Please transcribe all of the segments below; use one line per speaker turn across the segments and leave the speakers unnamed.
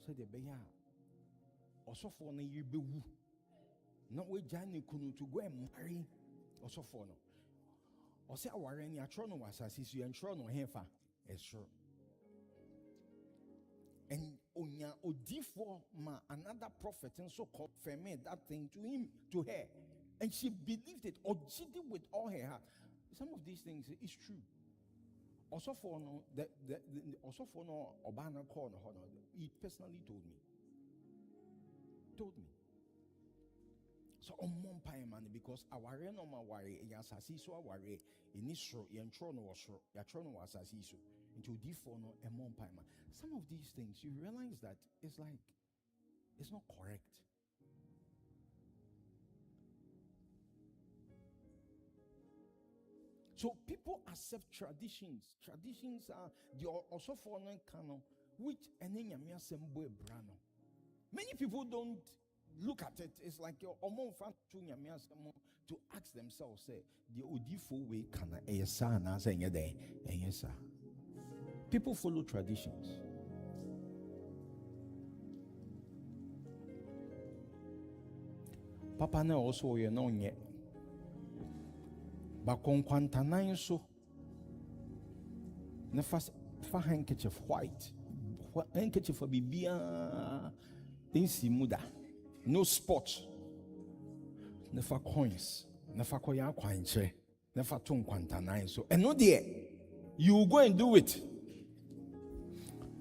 said the beya. Also for no you be woo. No we Johnny kunu to go and marry. Also for no. Or say our any atrono was as you and trono hefa. It's true. And onya odifo ma another prophet and so confirmed that thing to him, to her. And she believed it or she did with all her heart. Some of these things is true. Also for no Obana call he personally told me. So on one man because our no ma worry yasasi so worry in Israel yantrono was yatrono was asiso into D4 no a mon man. Some of these things you realize that it's like it's not correct. So people accept traditions. Traditions are the also for non canon, which many people don't look at it. It's like your to ask themselves, say, the odifo way can people follow traditions. Papa na also you know yet. Bakon kwantana so na fa handkerchief white handkerchief for bibia insi muda no spot na fa coins na fa koya kwanche na fa ton kwantana so eno de you go and do it,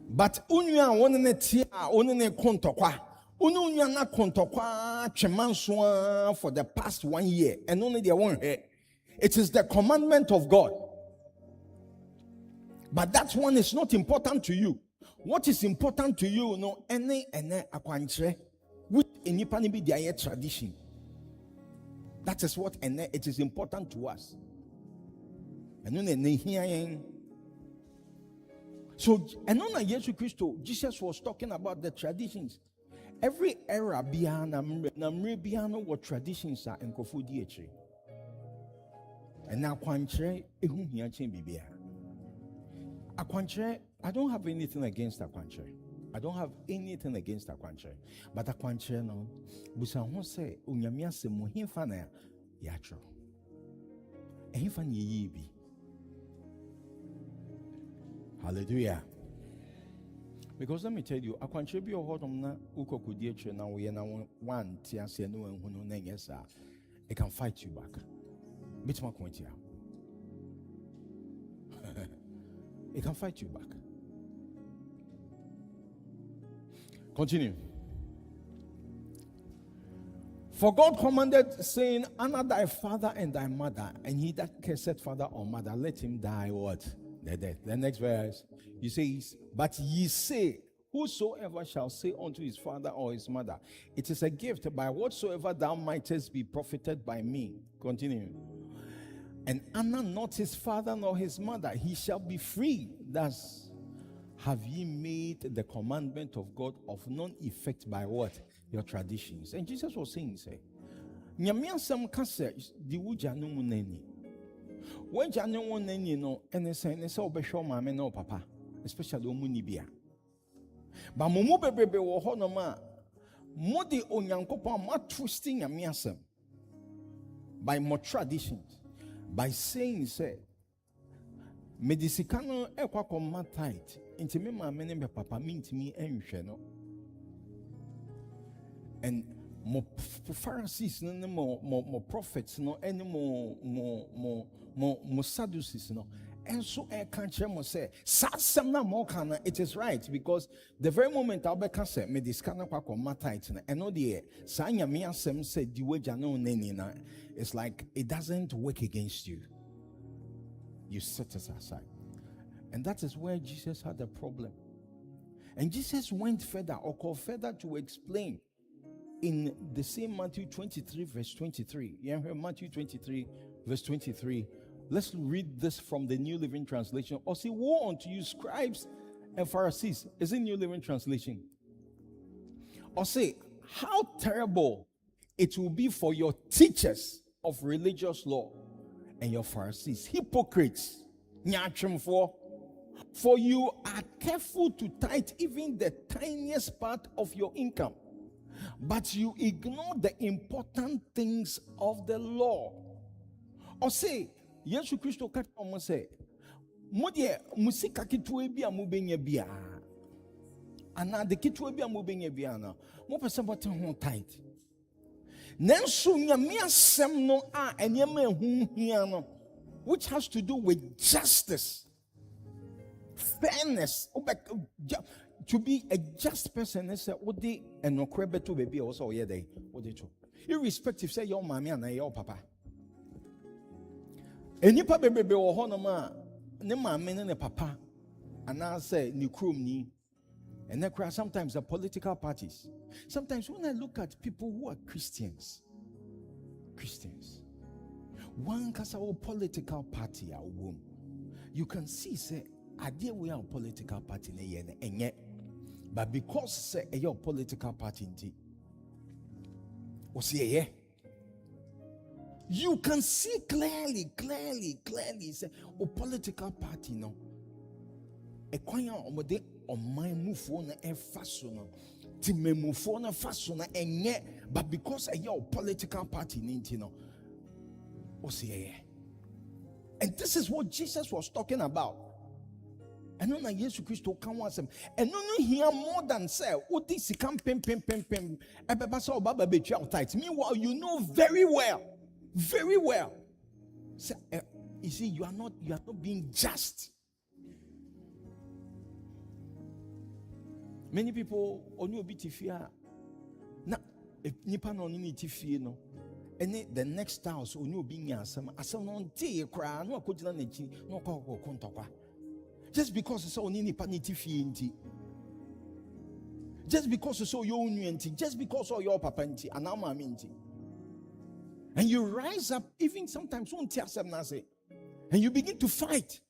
but unya won na tia on na kontokwa unya na kontokwa twemanso for the past 1 year and only they won't hear. It is the commandment of God. But that one is not important to you. What is important to you, no, any akwanche, with any be their tradition. That is what it is important to us. So, and on Jesus Christ, Jesus was talking about the traditions. Every era biano what traditions are in Kofu Dietri. And now, Akwanche, I don't have anything against Akwanche. I don't have anything against Akwanche. But Akwanche, no, Busan say, Unyamia se muhimfana yatro. Ehimfan yibi. Hallelujah. Because let me tell you, Akwanche bi ohodom na ukokudieche na we na one tiase no enhunu na nyesa. It can fight you back. It can fight you back. Continue. For God commanded, saying, honor thy father and thy mother, and he that curseth father or mother, let him die what? The death. The next verse, you say, but ye say, whosoever shall say unto his father or his mother, it is a gift by whatsoever thou mightest be profited by me. Continue. And honor not his father nor his mother, he shall be free. Thus have ye made the commandment of God of none effect by what? Your traditions. And Jesus was saying, say, Nyamiasam kase di wujanu muneni. When janu muneni no, and say obesho mame no papa, especially omunibia. But mumu bebebe wo hono ma, modi onyankopa ma twisting nyamiasam by more traditions. By saying, say, Medisikano ekwa koma tight. Inti me ma mene me papa minti mi enhwe no. And mo Pharisees no mo prophets no any mo Sadducees no. And so I can't share mo say satsam na mo kana it is right because the very moment I be can say medisikano kwa koma tight na and no the sa nyame asem say di waja no nani na. It's like it doesn't work against you. You set it aside. And that is where Jesus had a problem. And Jesus went further or called further to explain in the same Matthew 23 verse 23. You hear Matthew 23 verse 23. Let's read this from the New Living Translation. Or say, woe unto you scribes and Pharisees. Is it New Living Translation? Or say, how terrible it will be for your teachers of religious law and your Pharisees, hypocrites, nyachimfo, For you are careful to tithe even the tiniest part of your income, but you ignore the important things of the law. Or say, Yesu Christo kat omo say, Modie musika kitwe bia mubenya bia. Ana de kitwe bia mubenya bia na. Mo pese bote ho tithe. Nenso nyame asem no a enema ehu hia no, which has to do with justice, fairness, to be a just person. Is what they and no crebe to baby also yeah they what they do. Irrespective say your mommy and your papa. Any papa baby or honor ne mommy and the papa, and I say ni krum ni. And then sometimes the political parties. Sometimes when I look at people who are Christians, one kasa political party a womb, you can see say idea we are a political party and yet, but because say a political party indeed, you can see clearly say a political party no. A kwanya omode my move on a fasono to me move on a fasono and yet, but because a your political party nintino and this is what Jesus was talking about. And no, Jesus Christ can want them, and no, hear more than say, what this come pim. Meanwhile, you know very well. So, you see, you are not being just. Many people only be tifia. Na nipa no ni tifie no. Ene the next house only be asem no ntie kra no akogina na chi no ko kontokwa. Just because so only nipa ni tifie nti. Just because so your unu nti, just because so your papa nti, anama nti. And you rise up even sometimes won't asem na say. And you begin to fight.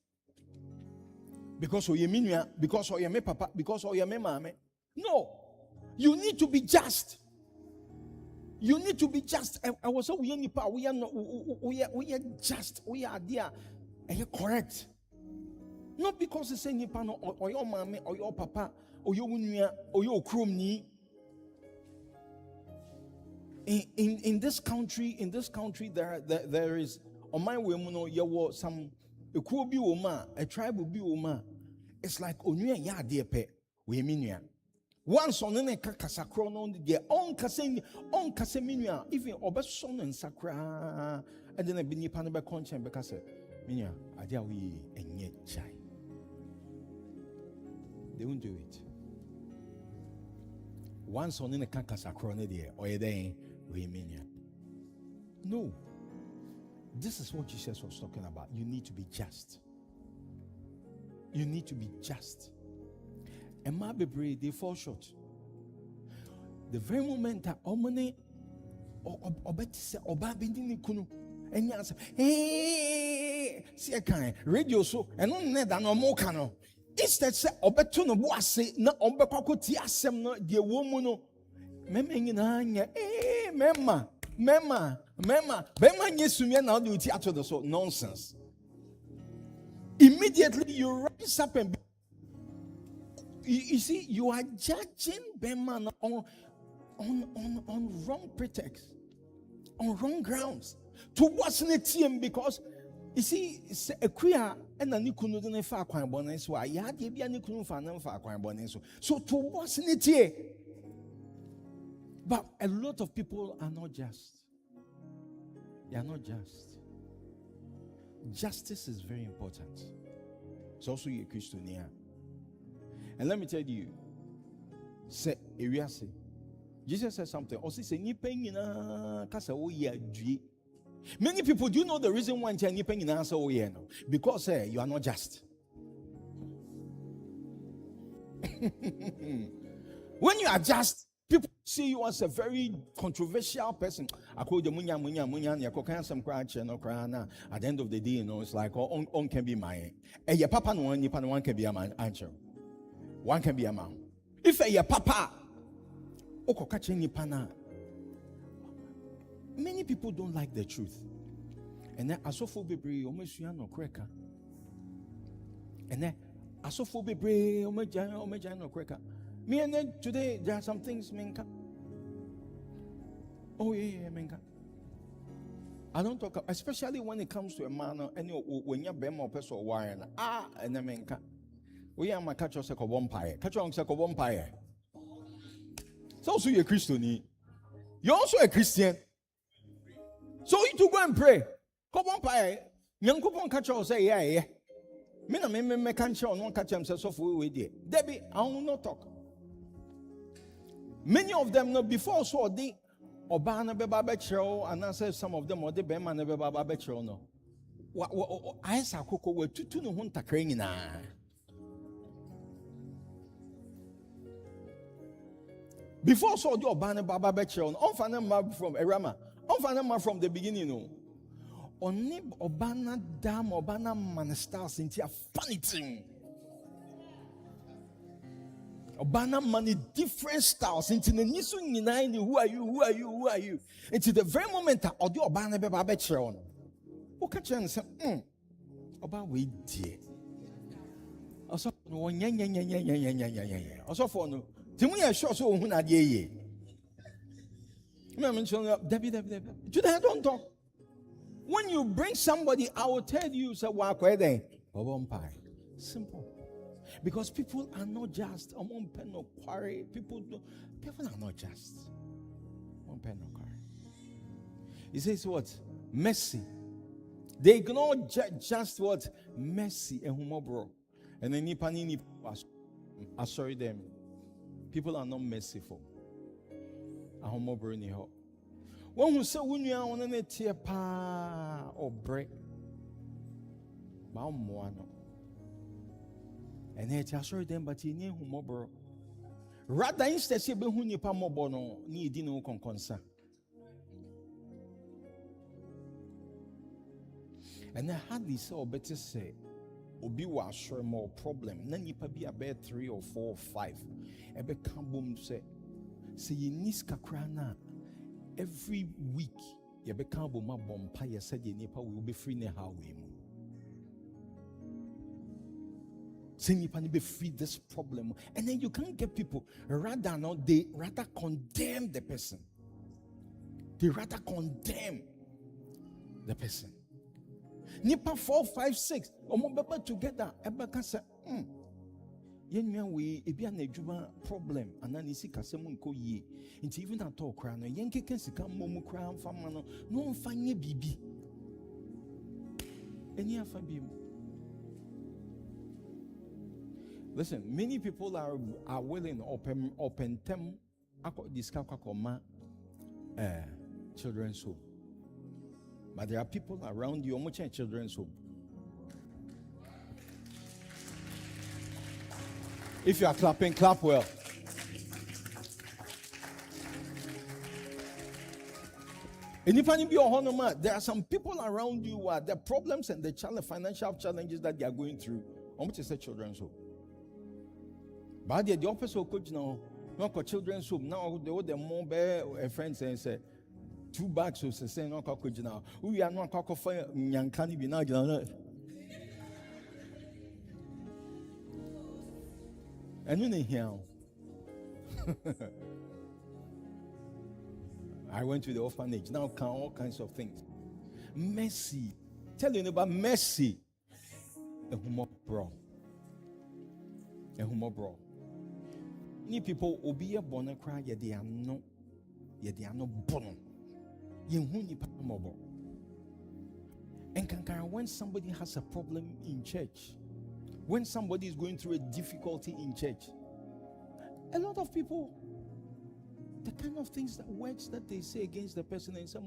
Because of your minya, because of your me papa, because of your me mama. No, you need to be just. You need to be just. I was so we are not. We are just. We are there. And you're correct. Not because it's any pan or your mama or your papa or your unya or your krumni. In this country, there is on my way. There was some. A kuobi oma, a tribe will be oma. It's like onuya ya depe we minya. Once on any kakasakron on the on kaseminia, even obeson and sakra, and then a bini panaba conchen because minya, adia we and yet chai. They won't do it. Once on any kakasakron there, or a day we minya. No. This is what Jesus was talking about. You need to be just. You need to be just. And my baby, they fall short. The very moment that omone obeti oba bindini kunu, and you answer, hey, see a kind radio so, and on net and no more cano. Instead, say obetuno boase, no ombekako tiasem no, dear woman, memina, eh, Mema, Yesumia now do it after the so nonsense. Immediately you rise up and you see you are judging Bema on wrong pretext, on wrong grounds. Towards the team because you see a queer and a nikunu didn't far quite bonus. Why you had to be a nikunu fan and far quite bonus. So towards the team. But a lot of people are not just. They are not just. Justice is very important. It's also a Christian here. And let me tell you, say Jesus said something. Also say many people, do you know the reason why because you are not just. When you are just, people see you as a very controversial person. At the end of the day, it's like on can be mine. And your papa one can be a man answer. One can be a man. If your papa many people don't like the truth. And then asofo bebre omesuya no kreka. And then Asofo bebre omeja no kweka. Me and then today there are some things menka. Oh yeah, menka. I don't talk, especially when it comes to a man and when you're bema person wine. And then menka. We are my catch us a vampire. Catch on a vampire. So also you're a Christian. You're also a Christian. So you to go and pray. Come vampire. Young coupon catch us say, yeah. Me na me can't show no catch himself so for we there. Debbie, I will not talk. Many of them know before so the Obana beba betro and answer some of them or the bema never baba betro no. I sa koko we tutu no hunta crane na. Before so the Obana baba betro on fan from Erama. On fan from the beginning no. Only Obana dam Obana manastars into a funny thing. Obana money different styles into the nisu nine. Who are you? Into the very moment that Odio Obana beba betron. Who catch and say, Oba we dear. Also, no nya. Also for no. Timu ya short so who na ye. Debbie. Today I don't talk. When you bring somebody, I will tell you, say, simple. Because people are not just. People are not just. He says what? Mercy. They ignore just what? Mercy and humor. And then I sorry them. People are not merciful. When we say we are on a tear pa or break, and they assure them, but you need whom more. Rather, instead, you be who you pa more bono, need no concern. And I had this or better say, Obi was sure more problem. Then you be about 3 or 4 or 5. Ebe come boom say you need kakrana. Every week, you become a bompa. You said your neighbor will be free now. How we say neighbor be free this problem, and then you can't get people. They rather condemn the person. They rather condemn the person. Neighbor 4, 5, 6. Omo together. Ebeka say, we a problem and then see Casemon ko ye. It's even at all crown. Yankee can see come momu crown for mano. No fine bibi. Any of them. Listen, many people are willing open them. I got this children's home. But there are people around you much children's home. If you are clapping, clap well. There are some people around you who are the problems and the financial challenges that they are going through. How much is a children's home? But the officer coach now, not children's home. Now the more friends and say 2 bags of say no coach now. We are not cock for Yankani be now. And you hear. I went to the orphanage. Now can all kinds of things. Mercy. Tell you about mercy. A humor bro. Ni people obi a born cry ye they are not born. Ye hu ni pa mobo. And when somebody has a problem in church, when somebody is going through a difficulty in church, a lot of people, the kind of things, that words that they say against the person and say,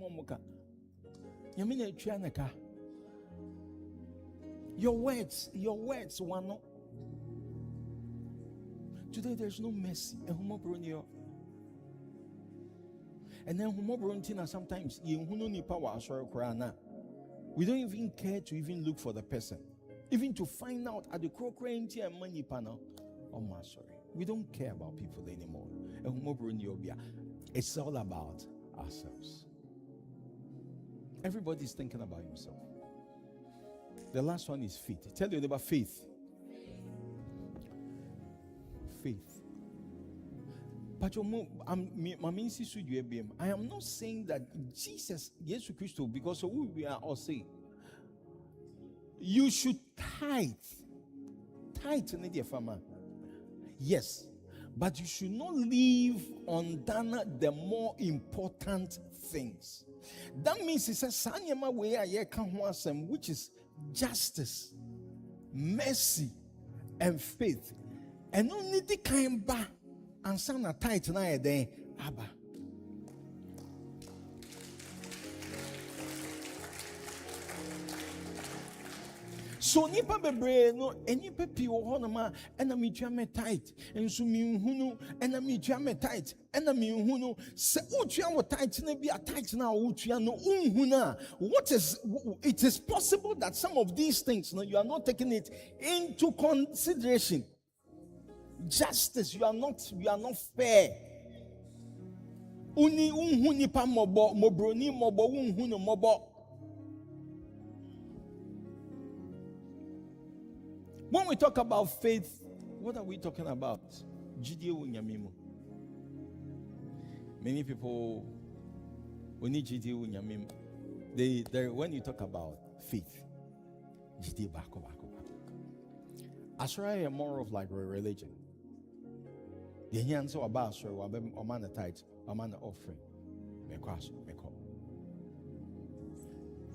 your words, one no. Today there's no mercy. And then sometimes we don't even care to even look for the person. Even to find out at the crocranty and money panel. Oh my sorry. We don't care about people anymore. It's all about ourselves. Everybody's thinking about himself. The last one is faith. Tell you about faith. faith. But I am not saying that Jesus Christ, because of who we are all saying, you should tithe. Tithe in the farmer. Yes. But you should not leave undone the more important things. That means it's a sanyama way I can which is justice, mercy, and faith. And only the kind ba and sana tight na then abba. So nipa bebre no enipa pi wo ho no ma ena me twa me tight enso mi nhunu ena me twa me tight ena me nhunu se utwa wo tight na bi a tight na wo twa no unhuna. What is it is possible that some of these things no you are not taking it into consideration. Justice, you are not fair. Uni unhu nipa mobo mobroni mobo unhu no mobo. When we talk about faith, what are we talking about? Many people when you talk about faith, Ashra is more of like a religion. The hands are about a man tithe, a man offering.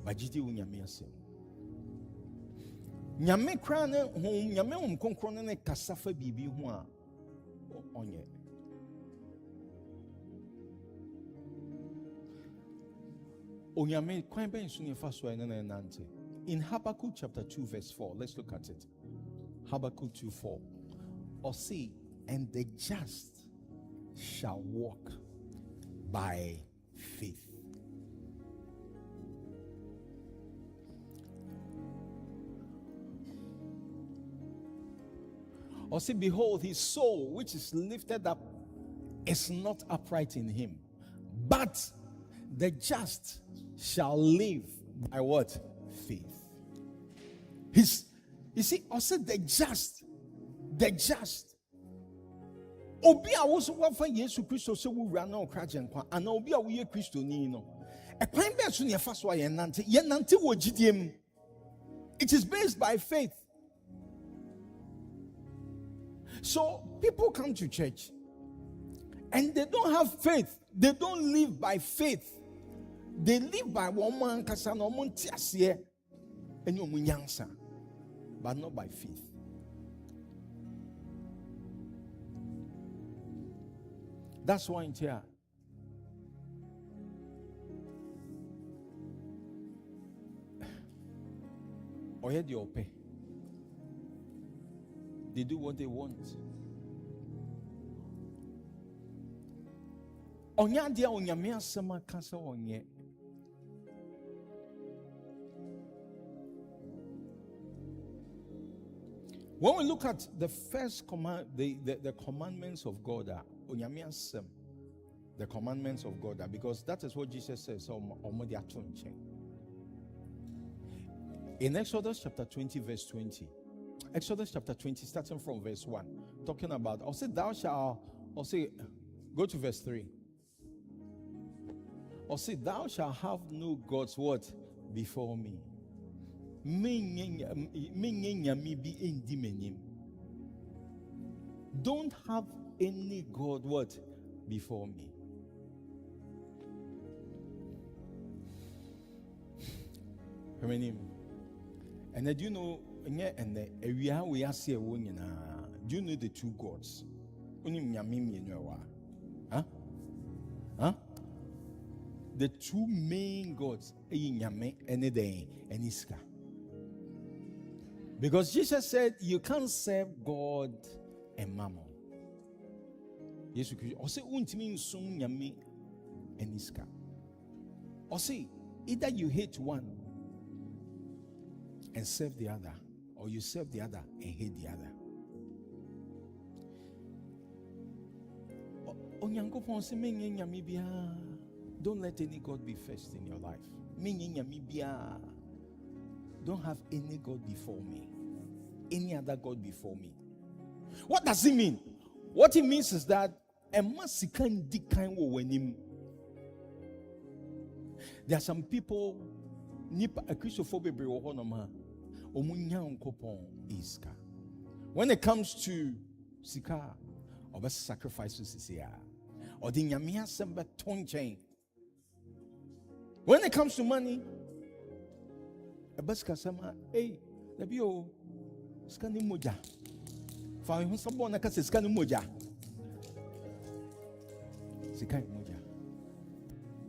But Nyame krane hom nyame hom konkron ne kasafa bibi ho a onye onyame kwan ben so ne fa so ene na nante. In Habakkuk chapter 2 verse 4, let's look at it. Habakkuk 2:4. Or see, and the just shall walk by faith. Or say, behold, his soul, which is lifted up, is not upright in him. But the just shall live by what? Faith. You see, or say the just. Obi a was one for Jesus Christ, so we run on Krajan, and Obi a we Christo Nino. A pine bear soon your first way and Nante, Yenante wo GDM. It is based by faith. So people come to church and they don't have faith. They don't live by faith. They live by one man kasano montiasie and you munyansa, but not by faith. That's why in here. Or you do pay. They do what they want. Onya dia onyame asema kasa onye. When we look at the first command, the commandments of God are onyame asem. The commandments of God are, because that is what Jesus says. In Exodus chapter 20 verse 20. Exodus chapter 20, starting from verse 1, talking about, I'll say, thou shalt, go to verse 3. I'll say, thou shalt have no gods, what? Before me. Don't have any God, what? Before me. And do you know, and we are say do you know the two gods? Huh? The two main gods, and Iska. Because Jesus said you can't serve God and Mammon. Yes, or say untimi sum nyame and Iska. Or say either you hate one and serve the other, or you serve the other and hate the other. Don't let any God be first in your life. Don't have any God before me. Any other God before me. What does it mean? What it means is that a masikan di kind wo wenim. There are some people nipa a Christophobe bebre wo honoma omunya nkopon iska. When it comes to sika, oba sacrifices sia. Or the nyame asem be tonchen. When it comes to money, a baska sama, hey, lebio skani moja. Fa hu sabo na ka skani moja. Sika moja.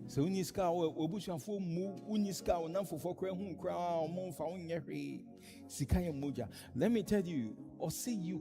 So uniska obusuafo mu uniska onamfofo kra hu kra o mo fa onye hwe. Sika moja. Let me tell you, or see you